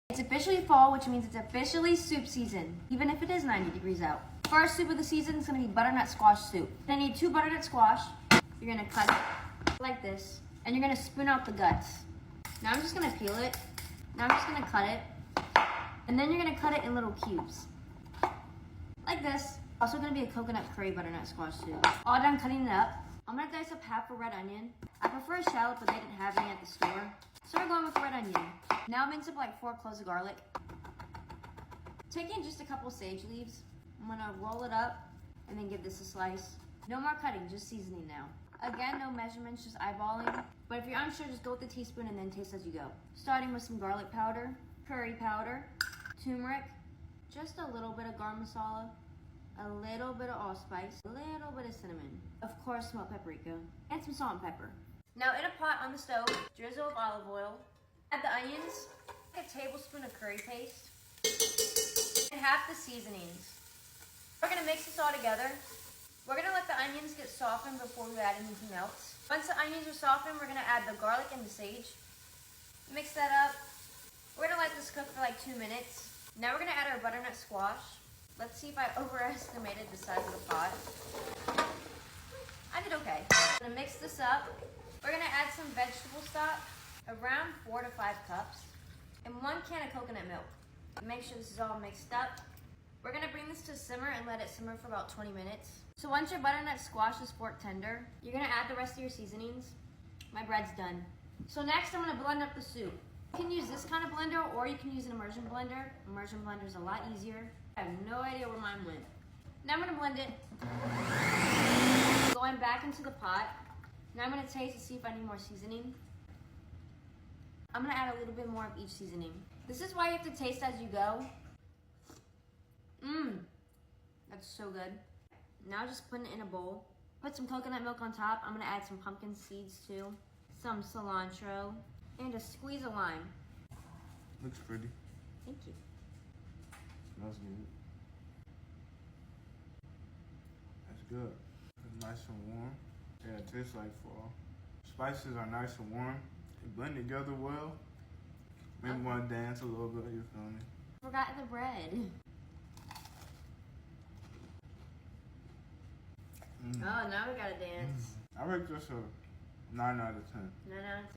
It's officially fall, which means it's officially soup season, even if it is 90 degrees out. First soup of the season is gonna be butternut squash soup. Then you need 2 butternut squash. You're gonna cut it like this, and you're gonna spoon out the guts. Now I'm just gonna peel it. Now I'm just gonna cut it, and then you're gonna cut it in little cubes, like this. Also gonna be a coconut curry butternut squash soup. All done cutting it up. I'm gonna dice up half a red onion. I prefer a shallot, but they didn't have any at the store, so we're going with red onion. Now mince up like 4 cloves of garlic. Taking just a couple sage leaves, I'm gonna roll it up and then give this a slice. No more cutting, just seasoning now. Again, no measurements, just eyeballing. But if you're unsure, just go with the teaspoon and then taste as you go. Starting with some garlic powder, curry powder, turmeric, just a little bit of garam masala, a little bit of allspice, a little bit of cinnamon, of course smoked paprika, and some salt and pepper. Now in a pot on the stove, drizzle of olive oil, add the onions, a tablespoon of curry paste, and half the seasonings. We're gonna mix this all together. We're gonna let the onions get softened before we add anything else. Once the onions are softened, we're gonna add the garlic and the sage. Mix that up. We're gonna let this cook for like 2 minutes. Now we're gonna add our butternut squash. Let's see if I overestimated the size of the pot. I did okay. I'm gonna mix this up. We're gonna add some vegetable stock, around 4 to 5 cups, and 1 can of coconut milk. Make sure this is all mixed up. We're gonna bring this to simmer and let it simmer for about 20 minutes. So once your butternut squash is fork tender, you're gonna add the rest of your seasonings. My bread's done. So next I'm gonna blend up the soup. You can use this kind of blender or you can use an immersion blender. Immersion blender is a lot easier. I have no idea where mine went. Now I'm gonna blend it. Going back into the pot. Now I'm gonna taste to see if I need more seasoning. I'm gonna add a little bit more of each seasoning. This is why you have to taste as you go. That's so good. Now just put it in a bowl. Put some coconut milk on top. I'm gonna add some pumpkin seeds too, some cilantro, and a squeeze of lime. Looks pretty. Thank you. Smells good. That's good. It's nice and warm. Yeah, it tastes like fall. Spices are nice and warm. They blend together well. Maybe want to dance a little bit, you feel me? Forgot the bread. Oh, now we gotta dance. I rate this a 9 out of 10. 9 out of 10.